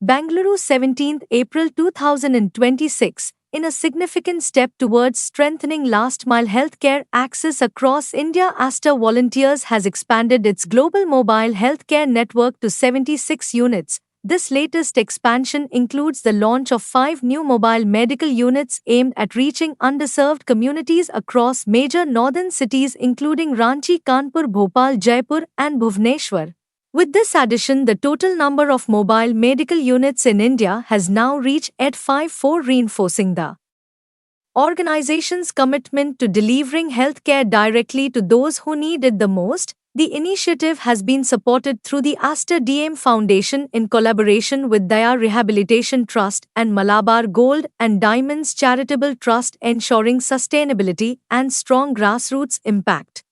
Bangalore, 17th April 2026, in a significant step towards strengthening last-mile healthcare access across India, Aster Volunteers has expanded its global mobile healthcare network to 76 units. This latest expansion includes the launch of 5 new mobile medical units aimed at reaching underserved communities across major northern cities including Ranchi, Kanpur, Bhopal, Jaipur, and Bhubaneswar. With this addition, the total number of mobile medical units in India has now reached 854, reinforcing the organization's commitment to delivering healthcare directly to those who need it the most. The initiative has been supported through the Aster DM Foundation in collaboration with Daya Rehabilitation Trust and Malabar Gold and Diamonds Charitable Trust, ensuring sustainability and strong grassroots impact.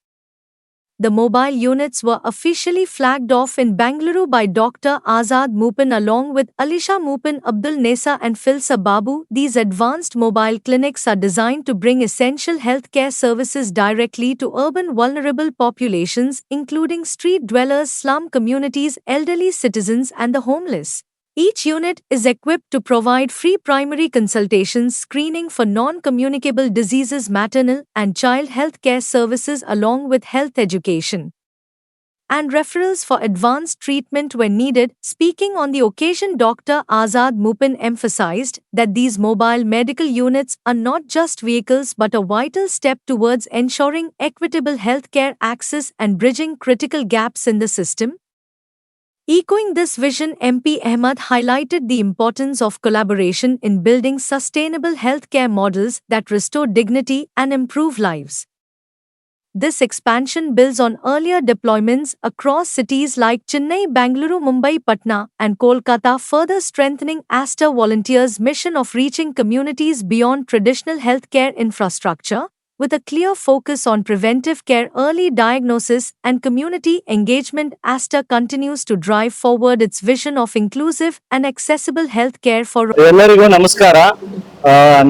The mobile units were officially flagged off in Bangalore by Dr. Azad Mupin along with Alisha Mupin, Abdul Nesa and Filsa Babu. These advanced mobile clinics are designed to bring essential healthcare services directly to urban vulnerable populations, including street dwellers, slum communities, elderly citizens and the homeless. Each unit is equipped to provide free primary consultations, screening for non-communicable diseases, maternal and child health care services along with health education and referrals for advanced treatment when needed. Speaking on the occasion, Dr. Azad Mupin emphasized that these mobile medical units are not just vehicles but a vital step towards ensuring equitable healthcare access and bridging critical gaps in the system. Echoing this vision, MP Ahmed highlighted the importance of collaboration in building sustainable healthcare models that restore dignity and improve lives. This expansion builds on earlier deployments across cities like Chennai, Bangalore, Mumbai, Patna, and Kolkata, further strengthening Aster Volunteers' mission of reaching communities beyond traditional healthcare infrastructure. With a clear focus on preventive care, early diagnosis, and community engagement, Aster continues to drive forward its vision of inclusive and accessible healthcare for all. ಎಲ್ಲರಿಗೂ ನಮಸ್ಕಾರ.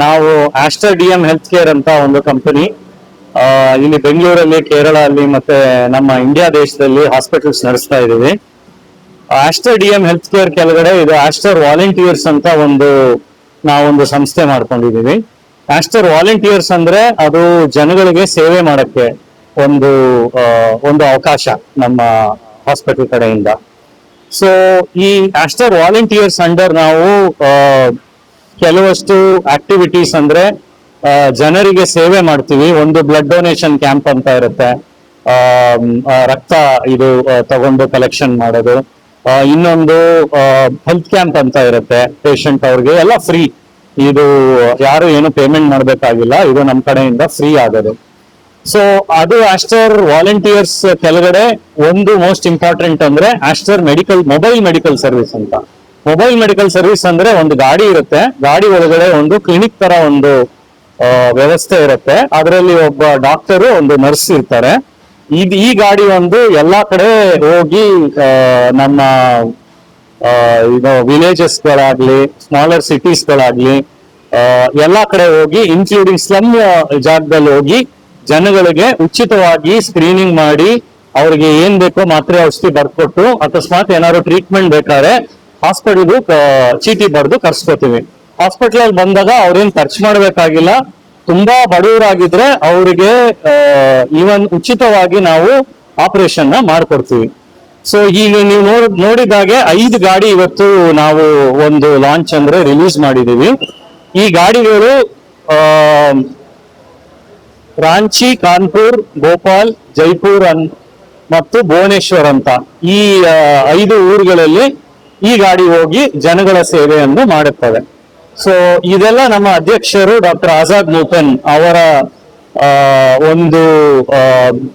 ನಾವು Aster DM health care ಅಂತ ಒಂದು company ಇಲ್ಲಿ ಬೆಂಗಳೂರಲ್ಲಿ, ಕೇರಳದಲ್ಲಿ ಮತ್ತೆ ನಮ್ಮ ಇಂಡಿಯಾ ದೇಶದಲ್ಲಿ ಹಾಸ್ಪಿಟಲ್ಸ್ ನಡೆಸ್ತಾ ಇದ್ದೀವಿ. ಆಸ್ಟರ್ ಡಿಎಂ ಹೆಲ್ತ್ ಕೇರ್ ಕೆಳಗಡೆ ಇದು ಆಸ್ಟರ್ ವಾಲಂಟಿಯರ್ಸ್ ಅಂತ ನಾವೊಂದು ಸಂಸ್ಥೆ ಮಾಡ್ಕೊಂಡಿದೀವಿ. ಆಸ್ಟರ್ ವಾಲಂಟಿಯರ್ಸ್ ಅಂದ್ರೆ ಅದು ಜನಗಳಿಗೆ ಸೇವೆ ಮಾಡಕ್ಕೆ ಒಂದು ಅವಕಾಶ ನಮ್ಮ ಹಾಸ್ಪಿಟಲ್ ಕಡೆಯಿಂದ. ಸೊ ಈ ಆಸ್ಟರ್ ವಾಲಂಟಿಯರ್ಸ್ ಅಂಡರ್ ನಾವು ಕೆಲವಷ್ಟು ಆಕ್ಟಿವಿಟೀಸ್ ಅಂದ್ರೆ ಜನರಿಗೆ ಸೇವೆ ಮಾಡ್ತೀವಿ. ಒಂದು ಬ್ಲಡ್ ಡೊನೇಷನ್ ಕ್ಯಾಂಪ್ ಅಂತ ಇರುತ್ತೆ, ರಕ್ತ ತಗೊಂಡು ಕಲೆಕ್ಷನ್ ಮಾಡೋದು. ಇನ್ನೊಂದು ಹೆಲ್ತ್ ಕ್ಯಾಂಪ್ ಅಂತ ಇರುತ್ತೆ, ಪೇಷಂಟ್ ಅವ್ರಿಗೆ ಎಲ್ಲ ಫ್ರೀ. ಇದು ಯಾರು ಏನು ಪೇಮೆಂಟ್ ಮಾಡ್ಬೇಕಾಗಿಲ್ಲ, ಇದು ನಮ್ಮ ಕಡೆಯಿಂದ ಫ್ರೀ ಆಗೋದು. ಸೊ ಅದು ಆಸ್ಟರ್ ವಾಲಂಟಿಯರ್ಸ್ ಕೆಳಗಡೆ ಒಂದು ಮೋಸ್ಟ್ ಇಂಪಾರ್ಟೆಂಟ್ ಅಂದ್ರೆ ಆಸ್ಟರ್ ಮೊಬೈಲ್ ಮೆಡಿಕಲ್ ಸರ್ವಿಸ್ ಅಂತ. ಮೊಬೈಲ್ ಮೆಡಿಕಲ್ ಸರ್ವಿಸ್ ಅಂದ್ರೆ ಒಂದು ಗಾಡಿ ಇರುತ್ತೆ, ಗಾಡಿ ಒಳಗಡೆ ಒಂದು ಕ್ಲಿನಿಕ್ ತರ ಒಂದು ವ್ಯವಸ್ಥೆ ಇರುತ್ತೆ. ಅದರಲ್ಲಿ ಒಬ್ಬ ಡಾಕ್ಟರು, ಒಂದು ನರ್ಸ್ ಇರ್ತಾರೆ. ಈ ಗಾಡಿ ಎಲ್ಲಾ ಕಡೆ ಹೋಗಿ ನಮ್ಮ ವಿಲೇಜಸ್ಗಳಾಗ್ಲಿ, ಸ್ಮಾಲರ್ ಸಿಟೀಸ್ಗಳಾಗ್ಲಿ ಎಲ್ಲಾ ಕಡೆ ಹೋಗಿ, ಇನ್ಕ್ಲೂಡಿಂಗ್ ಸ್ಲಮ್ ಜಾಗದಲ್ಲಿ ಹೋಗಿ ಜನಗಳಿಗೆ ಉಚಿತವಾಗಿ ಸ್ಕ್ರೀನಿಂಗ್ ಮಾಡಿ ಅವ್ರಿಗೆ ಏನ್ ಬೇಕೋ ಮಾತ್ರೆ ಔಷಧಿ ಬರ್ಕೊಟ್ಟು, ಅಕಸ್ಮಾತ್ ಏನಾದ್ರು ಟ್ರೀಟ್ಮೆಂಟ್ ಬೇಕಾದ್ರೆ ಹಾಸ್ಪಿಟಲ್ಗೂ ಚೀಟಿ ಬರೆದು ಕರ್ಸ್ಕೊತೀವಿ. ಹಾಸ್ಪಿಟಲ್ ಬಂದಾಗ ಅವ್ರೇನ್ ಖರ್ಚು ಮಾಡ್ಬೇಕಾಗಿಲ್ಲ. ತುಂಬಾ ಬಡವರಾಗಿದ್ರೆ ಅವರಿಗೆ ಈವನ್ ಉಚಿತವಾಗಿ ನಾವು ಆಪರೇಷನ್ ನ ಮಾಡ್ಕೊಡ್ತೀವಿ. ಸೊ ಈಗ ನೀವು ನೋಡಿದಾಗೆ 5 ಗಾಡಿ ಇವತ್ತು ನಾವು ಒಂದು ಲಾಂಚ್ ಅಂದ್ರೆ ರಿಲೀಸ್ ಮಾಡಿದೀವಿ. ಈ ಗಾಡಿಗಳು ರಾಂಚಿ, ಕಾನ್ಪುರ್, ಭೋಪಾಲ್, ಜೈಪುರ್ ಮತ್ತು ಭುವನೇಶ್ವರ್ ಅಂತ ಈ 5 ಊರುಗಳಲ್ಲಿ ಈ ಗಾಡಿ ಹೋಗಿ ಜನಗಳ ಸೇವೆಯನ್ನು ಮಾಡುತ್ತವೆ. ಸೊ ಇದೆಲ್ಲ ನಮ್ಮ ಅಧ್ಯಕ್ಷರು ಡಾಕ್ಟರ್ ಆಜಾದ್ ಮುಪನ್ ಅವರ ಒಂದು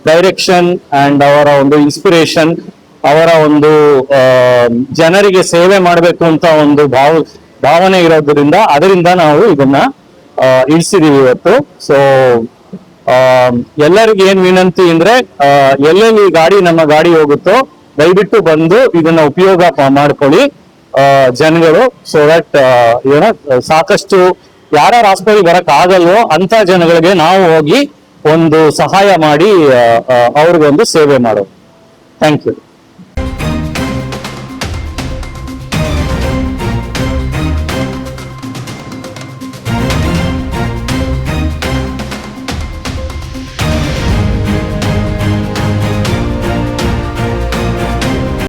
ಡೈರೆಕ್ಷನ್ ಅಂಡ್ ಅವರ ಒಂದು ಇನ್ಸ್ಪಿರೇಷನ್, ಅವರ ಒಂದು ಜನರಿಗೆ ಸೇವೆ ಮಾಡಬೇಕು ಅಂತ ಒಂದು ಭಾವನೆ ಇರೋದ್ರಿಂದ ಅದರಿಂದ ನಾವು ಇದನ್ನ ಇಳಿಸಿದೀವಿ ಇವತ್ತು. ಸೊ ಎಲ್ಲರಿಗೂ ಏನ್ ವಿನಂತಿ ಅಂದ್ರೆ, ಎಲ್ಲೆಲ್ಲಿ ನಮ್ಮ ಗಾಡಿ ಹೋಗುತ್ತೋ ದಯವಿಟ್ಟು ಬಂದು ಇದನ್ನ ಉಪಯೋಗ ಮಾಡ್ಕೊಳ್ಳಿ ಜನಗಳು. ಸೊ ದಟ್ ಸಾಕಷ್ಟು ಯಾರ್ಯಾರು ಹಾಸ್ಪಿಟಲ್ ಬರಕ್ ಆಗಲ್ವೋ ಅಂತ ಜನಗಳಿಗೆ ನಾವು ಹೋಗಿ ಒಂದು ಸಹಾಯ ಮಾಡಿ ಅವ್ರಿಗೊಂದು ಸೇವೆ ಮಾಡೋದು. Thank you.